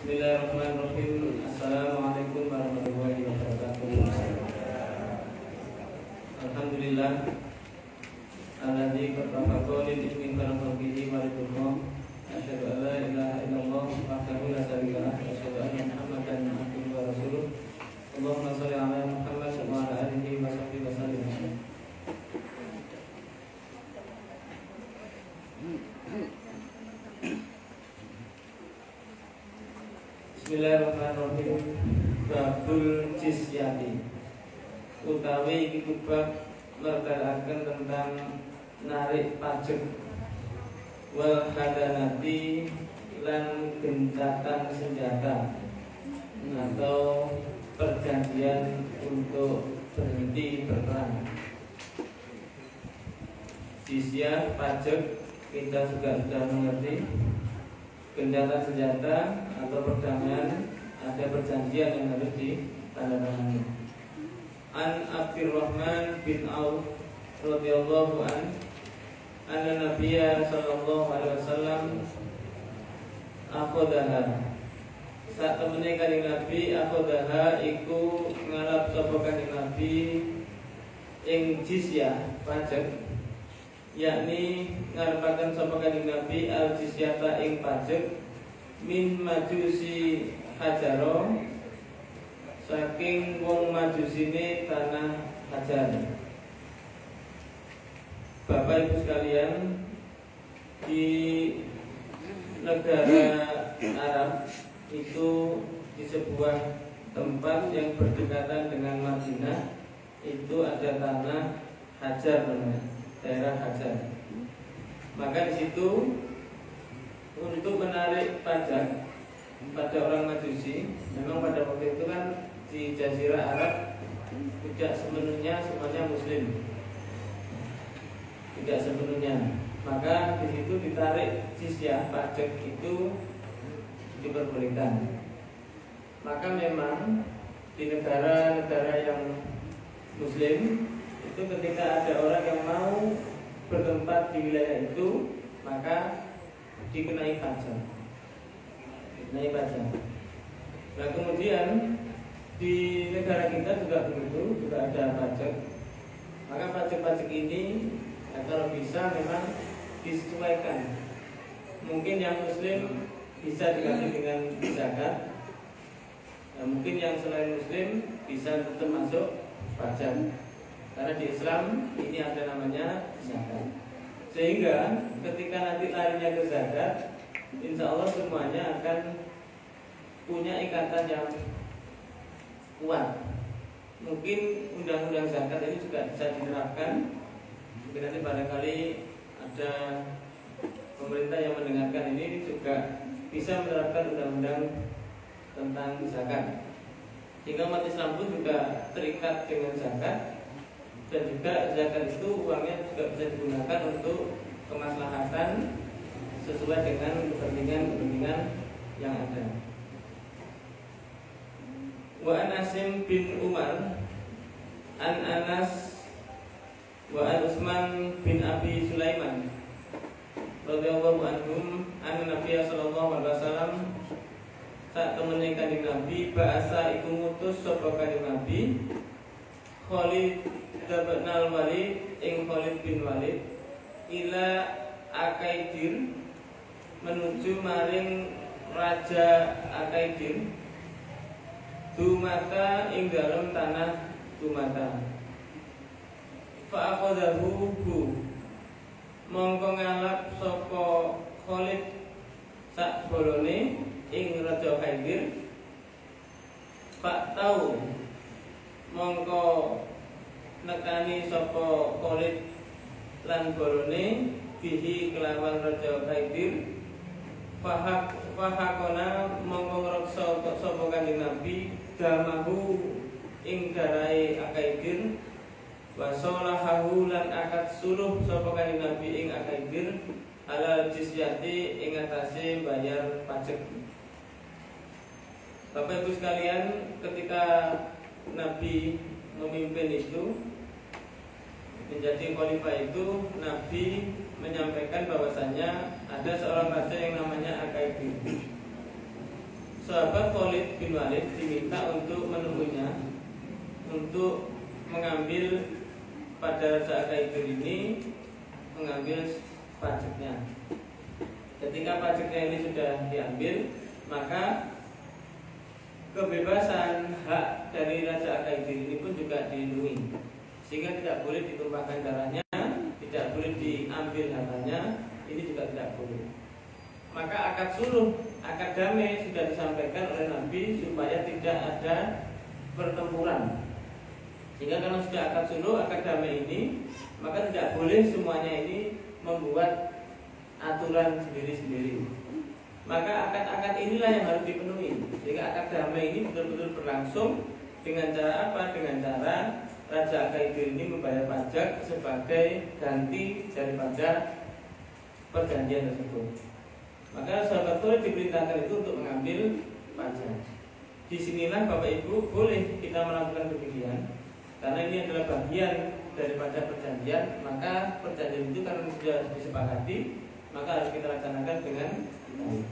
Bismillahirrahmanirrahim. Assalamualaikum warahmatullahi wabarakatuh. Alhamdulillah alladzi qaddafa lil ilmi wa rabbihi wa ridha. Asyhadu an la ilaha illallah wahdahu la syarika lah wa asyhadu anna Muhammadan abduhu wa rasuluh. Allahumma shalli ala Muhammad wa ala alihi wa sahbihi wa sallim. Bismillahirrahmanirrahim. Babul jizyati utawi iki bab mertelaken tentang narik pajak wal hadanati lan gencatan senjata atau perjanjian untuk berhenti berperang. Jizyah pajak kita juga sudah mengerti. Gencatan senjata atau perdamaian ada perjanjian yang harus ditandatangani. An Abdurrahman bin Auf radhiyallahu an anna Nabiyya sallallahu alaihi wasallam akhadaha. Saat temene kanjeng Nabi akhadaha iku ngalap sapa kanjeng Nabi ing jizyah pajak, yakni ngarepaken sapa kanjeng Nabi al jizyata ing pajak min majusi Hajaro saking wong majusine tanah Hajar. Bapak Ibu sekalian, di negara Arab itu di sebuah tempat yang berdekatan dengan Madinah itu ada tanah Hajar namanya, daerah Hajar. Maka di situ untuk menarik pajak pada orang Majusi, memang pada waktu itu kan di Jazirah Arab tidak sepenuhnya semuanya Muslim, tidak sepenuhnya. Maka di situ ditarik jizyah pajak itu diperbolehkan. Maka memang di negara-negara yang Muslim itu ketika ada orang yang mau bertempat di wilayah itu, maka dikenai pajak. Nah kemudian di negara kita juga begitu, juga ada pajak. Maka pajak-pajak ini kalau bisa memang disesuaikan. Mungkin yang Muslim bisa diganti dengan zakat. Nah, mungkin yang selain Muslim bisa tetap masuk pajak. Karena di Islam ini ada namanya zakat. Sehingga ketika nanti larinya ke zakat, insya Allah semuanya akan punya ikatan yang kuat. Mungkin undang-undang zakat ini juga bisa diterapkan. Mungkin nanti barangkali ada pemerintah yang mendengarkan ini juga bisa menerapkan undang-undang tentang zakat. Sehingga umat Islam pun juga terikat dengan zakat. Dan juga zakat itu uangnya juga bisa digunakan untuk kemaslahatan sesuai dengan kepentingan-kepentingan yang ada. Wa an Asim bin Umar an Anas wa an Utsman bin Abi Sulaiman radhiyallahu anhum anna Nabiy sallallahu alaihi wasallam saat temene kanjeng Nabi ba'asa iku ngutus sapa kanjeng Nabi Khalid bin Walid ing Khalid bin Walid ila Akaidir menuju maring Raja Akaidir Dumata ing dalam tanah Dumata. Fa'aqadahu mongko ngalap sapa Khalid sak bolone ing Raja Akaidir. Pak tau mongko nekani sapa Khalid lan bolone bihi kelawan Raja Akaidir. Fahakona mongko ngreksa sapa kanjeng Nabi damahu ing darai Akaidir. Wasolahahu lan akad suluh sapa kanjeng Nabi ing Akaidir ala jizyati ing atase bayar pajak. Bapak Ibu sekalian, ketika Nabi memimpin itu menjadi khalifah itu, Nabi menyampaikan bahwasannya ada seorang raja yang namanya Akaidir. sahabat Khalid bin Walid diminta untuk menemuinya untuk mengambil pada Raja Al-Kaidir ini, mengambil pajaknya. Ketika pajaknya ini sudah diambil, maka kebebasan hak dari Raja Al-Kaidir ini pun juga dilindungi, sehingga tidak boleh ditumpahkan darahnya, tidak boleh diambil hartanya, ini juga tidak boleh. Maka akad suluh, akad damai sudah disampaikan oleh Nabi supaya tidak ada pertempuran. Sehingga kalau sudah akad suluh, akad damai ini, maka tidak boleh semuanya ini membuat aturan sendiri-sendiri. Maka akad-akad inilah yang harus dipenuhi. Sehingga akad damai ini betul-betul berlangsung dengan cara apa? Dengan cara Raja Al-Kaidir ini membayar pajak sebagai ganti daripada perjanjian tersebut. Maka sahabat Khalid diperintahkan itu untuk mengambil pajak. Disinilah Bapak Ibu boleh kita melakukan demikian, karena ini adalah bagian daripada perjanjian. Maka perjanjian itu karena sudah disepakati, maka harus kita laksanakan dengan baik.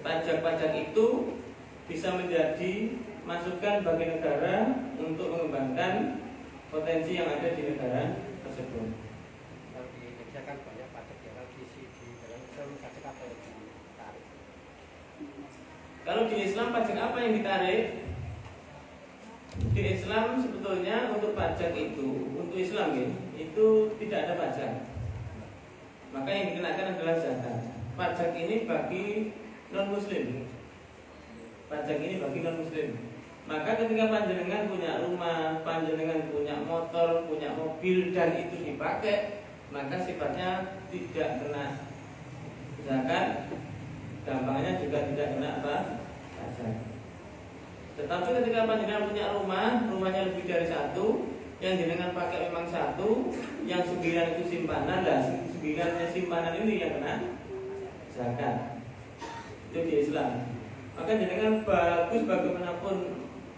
Pajak-pajak itu bisa menjadi masukan bagi negara untuk mengembangkan potensi yang ada di negara tersebut. Kalau di Indonesia kan banyak pajak yang di dalam Islam pajak apa yang ditarik? Kalau di Islam pajak apa yang ditarik? Di Islam sebetulnya untuk pajak itu, untuk Islam ya, itu tidak ada pajak. Maka yang dikenakan adalah zakat. Pajak ini bagi non-muslim. Pajak ini bagi non-muslim. Maka ketika panjenengan punya rumah, panjenengan punya motor, punya mobil dan itu dipakai, maka sifatnya tidak kena zakat. Gampangnya juga tidak kena apa? Pajak. Tetapi ketika panjenengan punya rumah, rumahnya lebih dari satu, yang jenengan pakai memang satu, yang 9 itu simpanan, lah 9 simpanan ini yang kena zakat. Itu di Islam. Maka jenengan bagus bagaimanapun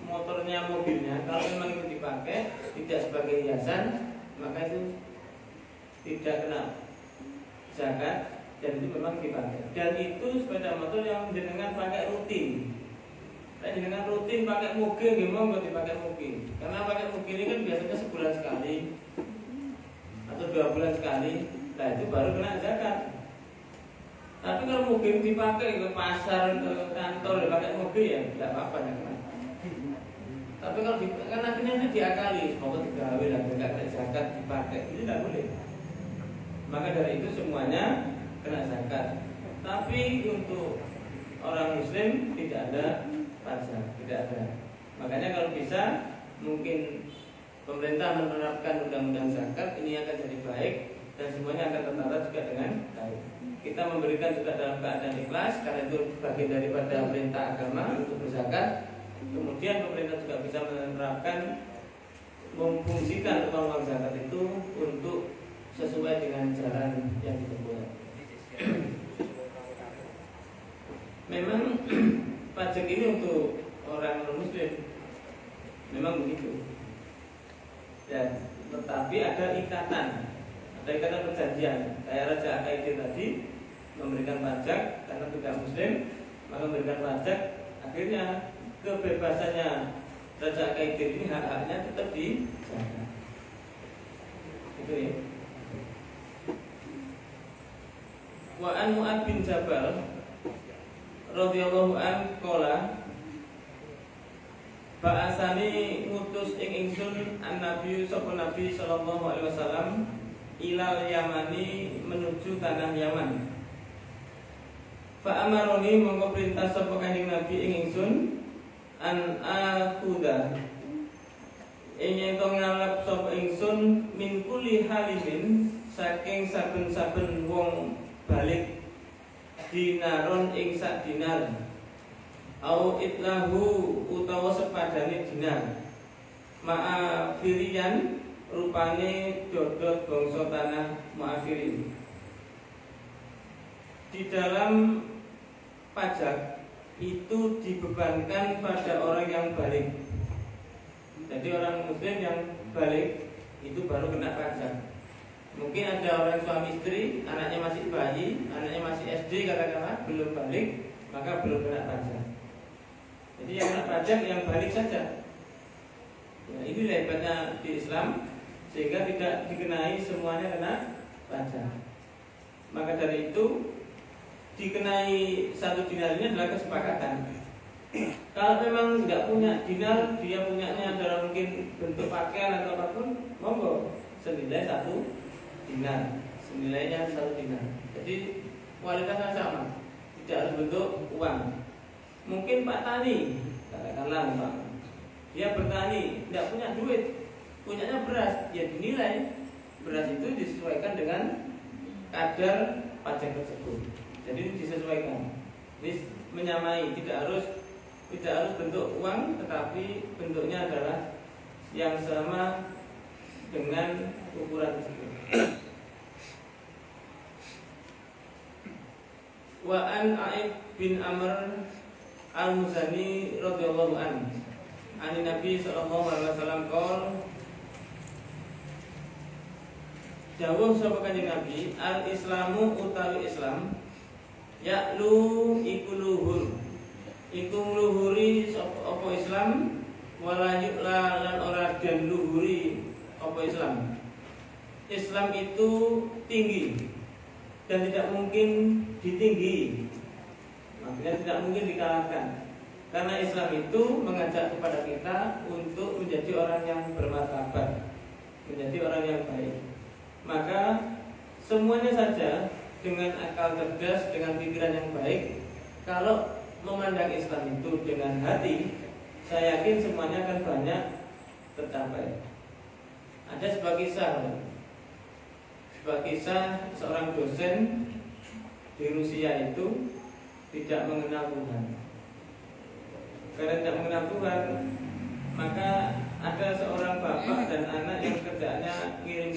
motornya, mobilnya, kalau memang itu dipakai tidak sebagai hiasan, maka itu tidak kena zakat dan itu memang dipakai. Dan itu sepeda motor yang jenengan pakai rutin. Dan jenengan rutin pakai mobil, gimana nggak dipakai mobil? Karena pakai mobil ini kan biasanya sebulan sekali atau 2 bulan sekali, nah itu baru kena zakat. Tapi kalau mobil dipakai ke pasar, ke kantor, dipakai mobil ya tidak apa-apa ya kan. Tapi kalau kan akhirnya ini diakali, pokoknya digawe lah, tidak kena zakat dipakai, ini tidak boleh. Maka dari itu semuanya kena zakat. Tapi untuk orang Muslim tidak ada pajak, tidak ada. Makanya kalau bisa mungkin pemerintah menerapkan undang-undang zakat ini akan jadi baik dan semuanya akan tertata juga dengan baik. Kita memberikan juga dalam keadaan ikhlas karena itu bagian daripada perintah agama untuk berzakat. Kemudian pemerintah juga bisa menerapkan, memfungsikan uang zakat itu untuk sesuai dengan jalan yang ditempuh. Memang pajak ini untuk orang non-muslim memang begitu. Dan tetapi ada ikatan perjanjian. Kayak Raja Al-Kaidir tadi memberikan pajak karena tidak muslim, maka memberikan pajak, akhirnya kebebasannya Raja Al-Kaidir ini hak-haknya tetap dijaga. Itu ya. Wa an Mu'ad bin Jabal radhiyallahu an qala ba'asani ngutus ing ingsun an-nabi sapa nabi sallallahu alaihi wasallam ilal Yamani menuju tanah Yaman. Fa amaroni mongko perintah sapa kanjeng nabi ing ingsun an akuda ing ento ngalap sapa ingsun min kulli halimin saking saben-saben wong balik dinaron ing sak dinar au itlahu utawa sepadane dinar ma'afirian rupane dodot bangsa tanah Ma'afirin. Di dalam pajak itu dibebankan pada orang yang balik. Jadi orang muslim yang balik itu baru kena pajak. Mungkin ada orang suami istri, anaknya masih bayi, anaknya masih SD katakanlah, belum balik, maka belum kena pajak. Jadi yang kena pajak yang balik saja. Ya, ini hebatnya di Islam, sehingga tidak dikenai semuanya kena pajak. Maka dari itu dikenai 1 dinar ini adalah kesepakatan. Kalau memang tidak punya dinar, dia punyanya adalah mungkin bentuk pakaian atau apapun, monggo senilai 1 dinar, senilainya 1 dinar. Jadi kualitasnya sama, tidak harus bentuk uang. Mungkin Pak Tani, katakanlah Pak, dia bertani, tidak punya duit, punyanya beras, ya dinilai beras itu disesuaikan dengan kadar pajak tersebut. Jadi disesuaikan, ini menyamai, tidak harus bentuk uang, tetapi bentuknya adalah yang sama dengan ukuran tersebut. Wa an A'ib bin Amr al-Muzani radhiyallahu anhu, ani Nabi sallallahu alaihi wasallam qaul, dawuh sapa Kanjeng Nabi, al-Islamu utawi Islam ya'lu iku luhur, iku ngluhuri apa Islam, wala yu'la lan ora den luhuri apa Islam. Islam itu tinggi dan tidak mungkin ditinggi, maksudnya tidak mungkin dikalahkan. Karena Islam itu mengajak kepada kita untuk menjadi orang yang bermartabat, menjadi orang yang baik. Maka semuanya saja dengan akal cerdas, dengan pikiran yang baik, kalau memandang Islam itu dengan hati, saya yakin semuanya akan banyak tercapai. Ada sebuah kisah seorang dosen di Rusia itu tidak mengenal Tuhan. Karena tidak mengenal Tuhan, maka ada seorang bapak dan anak yang kerjanya ngirim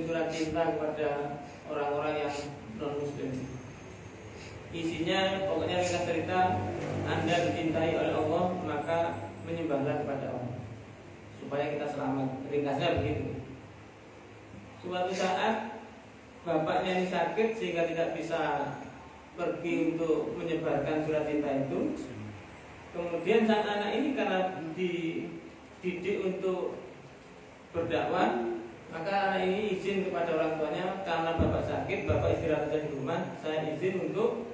surat cinta kepada orang-orang yang non-muslim. Isinya pokoknya ringkas cerita, Anda dicintai oleh Allah, maka menyembahlah kepada Allah supaya kita selamat. Ringkasnya begitu. Suatu saat bapaknya ini sakit sehingga tidak bisa pergi untuk menyebarkan surat cinta itu. Kemudian sang anak ini karena dididik untuk berdakwah, maka anak ini izin kepada orang tuanya, karena bapak sakit, bapak istirahat saja di rumah, saya izin untuk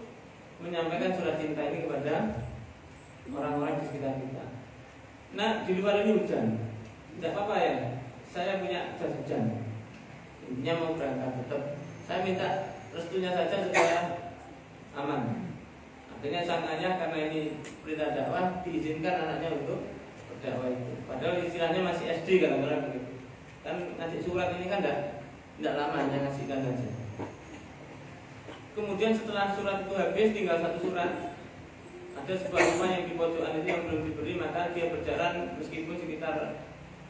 menyampaikan surat cinta ini kepada orang-orang di sekitar kita. Nah, di luar ini hujan, tidak apa-apa ya, saya punya jas hujan, intinya mau berangkat, tetap saya minta restunya saja supaya aman. Akhirnya sang ayah karena ini perintah dakwah diizinkan anaknya untuk berdakwah itu. Padahal istilahnya masih SD kadang-kadang begitu. Kan ngasih surat ini kan tidak lama, hanya ngasihkan saja. Kemudian setelah surat itu habis, tinggal 1 surat. Ada sebuah rumah yang di pojokan itu yang belum diberi, maka dia berjalan meskipun sekitar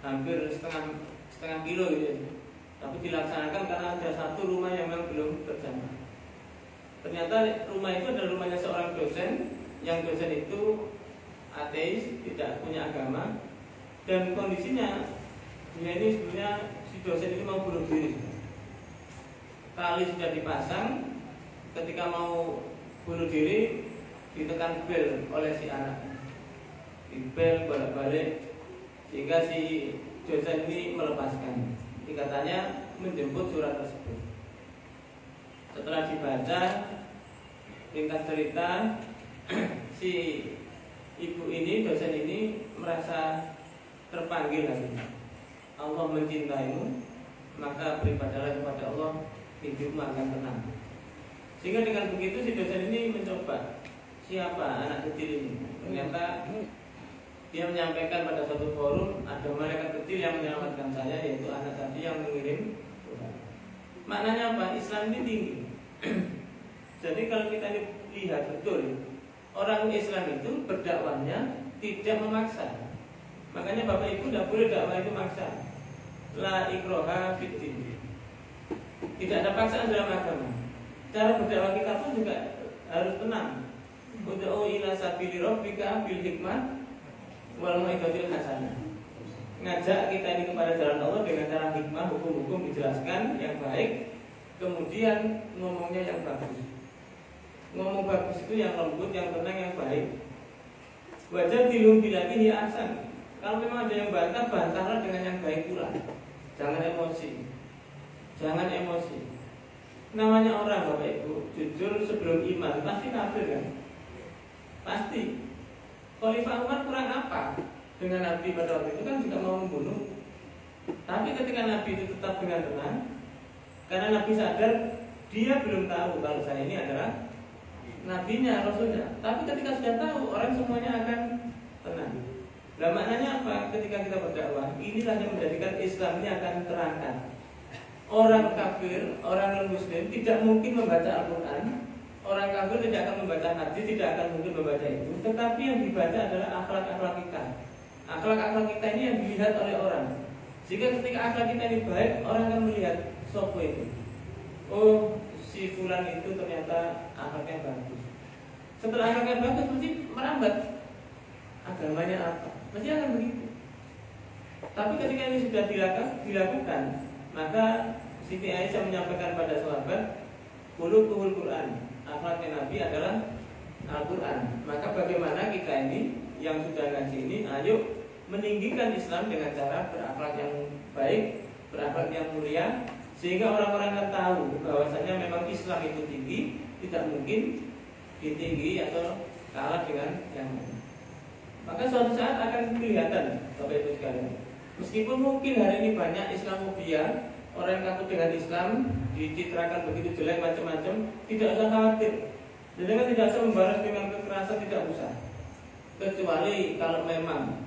hampir setengah kilo gitu. Tapi dilaksanakan karena ada 1 rumah yang memang belum terjamah. Ternyata rumah itu adalah rumahnya seorang dosen, yang dosen itu ateis, tidak punya agama, dan kondisinya dia ini sebenarnya si dosen ini mau bunuh diri. Tali sudah dipasang, ketika mau bunuh diri ditekan bel oleh si anak, dibel bolak-balik sehingga si dosen ini melepaskan. Katanya menjemput surat tersebut. Setelah dibaca ringkas cerita, si ibu ini, dosen ini merasa terpanggil lagi. Allah mencintaimu, maka beribadahlah kepada Allah, hidupmu akan tenang. Sehingga dengan begitu si dosen ini mencoba, siapa anak kecil ini? Ternyata dia menyampaikan pada suatu forum, ada malaikat kecil yang menyelamatkan saya, yaitu anak tadi yang mengirim surat. Maknanya apa? Islam ini tinggi. Jadi kalau kita lihat betul, orang Islam itu berdakwahnya tidak memaksa. Makanya Bapak Ibu tidak boleh dakwah itu maksa. La ikroha fiddin. Tidak ada paksaan dalam agama. Cara berdakwah kita pun juga harus tenang. Ud'u ila sabili rabbika bil hikmah wal mau'izatil hasanah. Ngajak kita ini kepada jalan Allah dengan cara hikmah, hukum-hukum dijelaskan yang baik, kemudian ngomongnya yang bagus. Ngomong bagus itu yang lembut, yang tenang, yang baik. Wajar dilum bilagi ya asan. Kalau memang ada yang bantah, bantahlah dengan yang baik pula. Jangan emosi. Jangan emosi. Namanya orang Bapak Ibu, jujur sebelum iman pasti kafir kan? Pasti. Khalifah Umar kurang apa dengan Nabi pada waktu itu kan juga mau membunuh. Tapi ketika Nabi itu tetap dengan tenang, karena Nabi sadar dia belum tahu kalau saya ini adalah nabinya, rasulnya. Tapi ketika sudah tahu, orang semuanya akan tenang. Nah, maknanya apa? Ketika kita berdakwah, inilah yang menjadikan Islam ini akan terangkat. Orang kafir, orang non-muslim tidak mungkin membaca Al-Quran. Orang kafir tidak akan membaca hadis, tidak akan mungkin membaca itu. Tetapi yang dibaca adalah akhlak-akhlak kita. Akhlak-akhlak kita ini yang dilihat oleh orang. Jika ketika akhlak kita ini baik, orang akan melihat sopo itu. Oh, si fulan itu ternyata akhlaknya bagus. Setelah akhlaknya bagus, mesti merambat agamanya apa. Mesti akan begitu. Tapi ketika ini sudah dilakukan, maka Siti Aisyah menyampaikan pada sahabat, khuluquhul Quran. Akhlaknya Nabi adalah Al-Quran. Maka bagaimana kita ini yang sudah ngaji ini, ayo meninggikan Islam dengan cara berakhlak yang baik, berakhlak yang mulia, sehingga orang-orang akan tahu bahwasanya memang Islam itu tinggi, tidak mungkin ditinggi atau kalah dengan yang lain. Maka suatu saat akan kelihatan Bapak Ibu sekalian. Meskipun mungkin hari ini banyak Islamophobia, orang yang takut dengan Islam dicitrakan begitu jelek macam-macam, tidak usah khawatir. Jadi kan tidak usah membalas dengan kekerasan, tidak usah. Kecuali kalau memang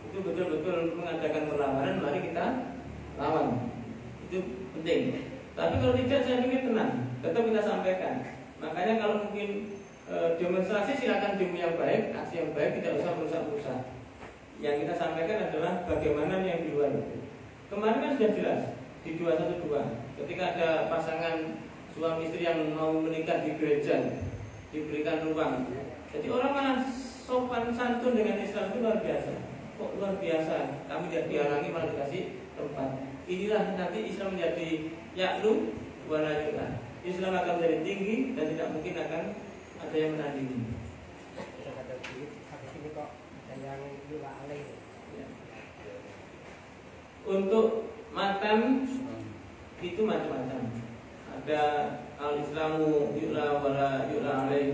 itu betul-betul mengadakan perlawanan, mari kita lawan. Itu penting. Tapi kalau tidak, saya pikir tenang, tetap kita sampaikan. Makanya kalau mungkin demonstrasi silakan demo yang baik, aksi yang baik, tidak usah merusak-merusak. Yang kita sampaikan adalah bagaimana yang di luar itu. Kemarin kan sudah jelas di 212, ketika ada pasangan suami istri yang mau menikah di gereja, diberikan ruang. Jadi orang malah sopan santun dengan Islam itu luar biasa. Kok luar biasa? Kami tidak dihalangi, malah dikasih tempat. Inilah nanti Islam menjadi yaklu wala yu'la. Islam akan menjadi tinggi dan tidak mungkin akan ada yang menandingi. Habis ini kok ada yang yu'la alaih. Untuk makan itu macam-macam. Ada al-Islamu yu'la wala yu'la alaih,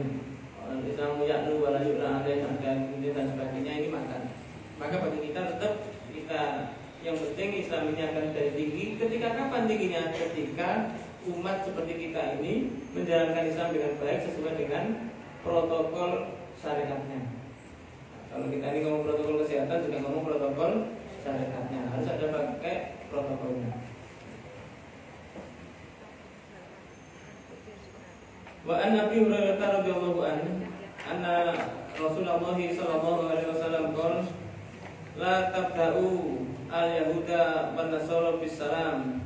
al-Islamu ya'lu wala yu'la alaih, ada kemudian dan sebagainya. Ini makan. Maka bagi kita tetap yang penting Islam ini akan jadi tinggi. Ketika kapan tingginya? Ketika umat seperti kita ini menjalankan Islam dengan baik sesuai dengan protokol syariatnya. Kalau kita ini ngomong protokol kesehatan, juga ngomong protokol syariatnya. Harus ada pakai protokolnya. Wa an Nabi Hurairah radhiyallahu anhu anna Rasulullah sallallahu alaihi wasallam qala la tabda'u al-yahuda wan nasara bis salam.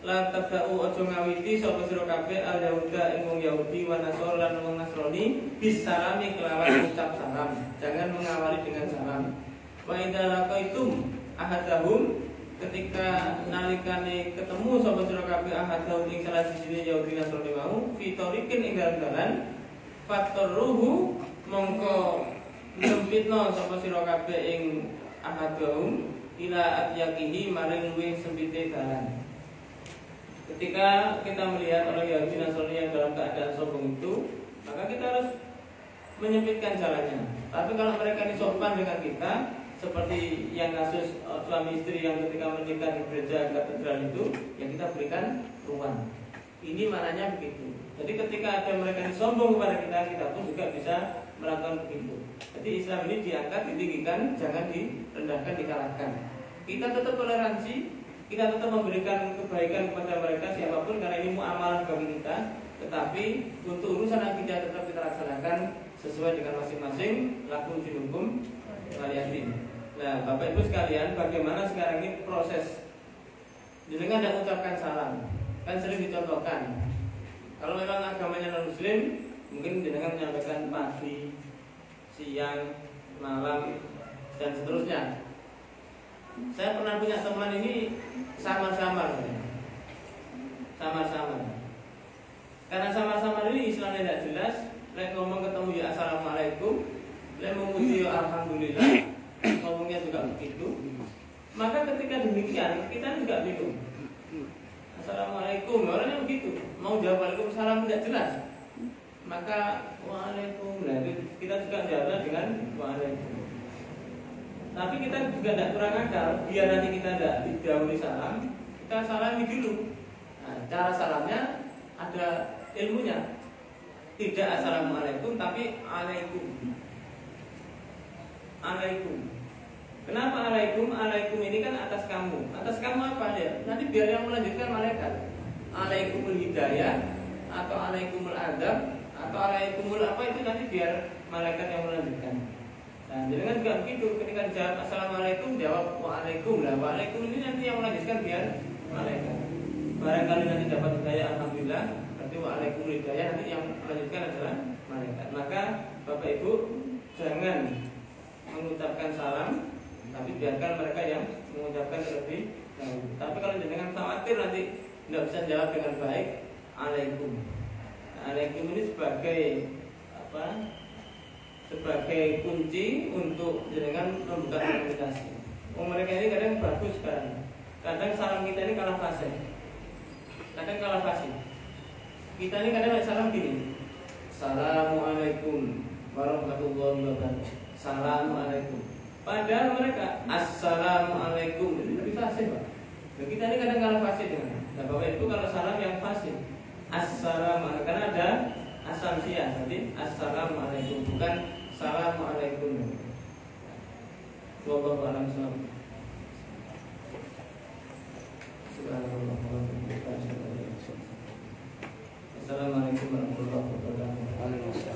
La tabda'u aja ngawiti sapa sira kabeh al-yahuda ing wong Yahudi wan nasara lan wong Nasrani bis salami kelawan ucap salam. Jangan mengawali dengan salam. Wa idza laqaitum ahadahum, ketika nalikane ketemu sapa sira kabeh ahadahum ing salah siji Yahudi Nasrani mau fitorikin ing dalan fatorruhu mongko sempitno sapa sira kabeh ing ahadahum ila atyakihi maring luwih sempite dalan. Ketika kita melihat orang Yahudi Nasrani yang dalam keadaan sombong itu, maka kita harus menyempitkan jalannya. Tapi kalau mereka ini sopan dengan kita, seperti yang kasus suami istri yang ketika menikah di gereja katedral itu, yang kita berikan ruang. Ini maknanya begitu. Jadi ketika ada mereka ini sombong kepada kita, kita pun juga bisa melakukan begitu. Jadi Islam ini diangkat, ditinggikan, jangan direndahkan, dikalahkan. Kita tetap toleransi, kita tetap memberikan kebaikan kepada mereka siapapun, karena ini muamalah bagi kita. Tetapi untuk urusan akidah tetap kita laksanakan sesuai dengan masing-masing lakum dinukum waliyatin. Nah, Bapak Ibu sekalian, bagaimana sekarang ini proses dengan tidak mengucapkan salam? Kan sering dicontohkan. Kalau memang agamanya non-muslim, mungkin dengan menyampaikan pagi, siang, malam, dan seterusnya. Saya pernah punya teman ini samar-samar. Samar-samar. Karena samar-samar tulisannya tidak jelas, lek ngomong ketemu ya assalamualaikum, lek memuji ya alhamdulillah, ngomongnya juga begitu. Maka ketika demikian kita juga bingung. Assalamualaikum, orangnya begitu. Mau jawab waalaikumsalam tidak jelas. Maka waalaikum, nah itu kita juga jawab dengan waalaikum. Tapi kita juga tidak kurang akal. Biar nanti kita tidak didahului salam, kita salami dulu. Nah, cara salamnya ada ilmunya. Tidak assalamualaikum, tapi alaikum. Alaikum. Kenapa alaikum? Alaikum ini kan atas kamu. Atas kamu apa ya? Nanti biar yang melanjutkan malaikat. Alaikumul hidayah atau alaikumul adab atau alaikumul apa itu nanti biar malaikat yang melanjutkan. Nah, jadi kan juga begitu. Ketika jawab assalamualaikum, jawab waalaikum lah. Waalaikum ini nanti yang melanjutkan biar malaikat. Barangkali nanti dapat hidayah alhamdulillah. Berarti waalaikumul hidayah nanti yang melanjutkan adalah malaikat. Maka Bapak Ibu jangan mengucapkan salam, tapi biarkan mereka yang mengucapkan terlebih dahulu. Tapi kalau dengan khawatir nanti tidak bisa jawab dengan baik, alaikum. Nah, alaikum ini sebagai apa? Sebagai kunci untuk dengan membuka komunikasi. Mereka ini kadang bagus kan. Kadang salam kita ini kalah fasih. Kadang kalah fasih. Kita ini kadang salam gini. Assalamualaikum warahmatullahi wabarakatuh. Assalamualaikum. Padahal mereka assalamualaikum jadi lebih fasih, Pak. Nah, kita ini kadang kalah fasih dengan. Nah, Bapak Ibu kalau salam yang fasih, assalamualaikum, karena ada asumsian, jadi assalamualaikum bukan assalamualaikum. Wallahu a'lam bishawab. Assalamualaikum warahmatullahi wabarakatuh.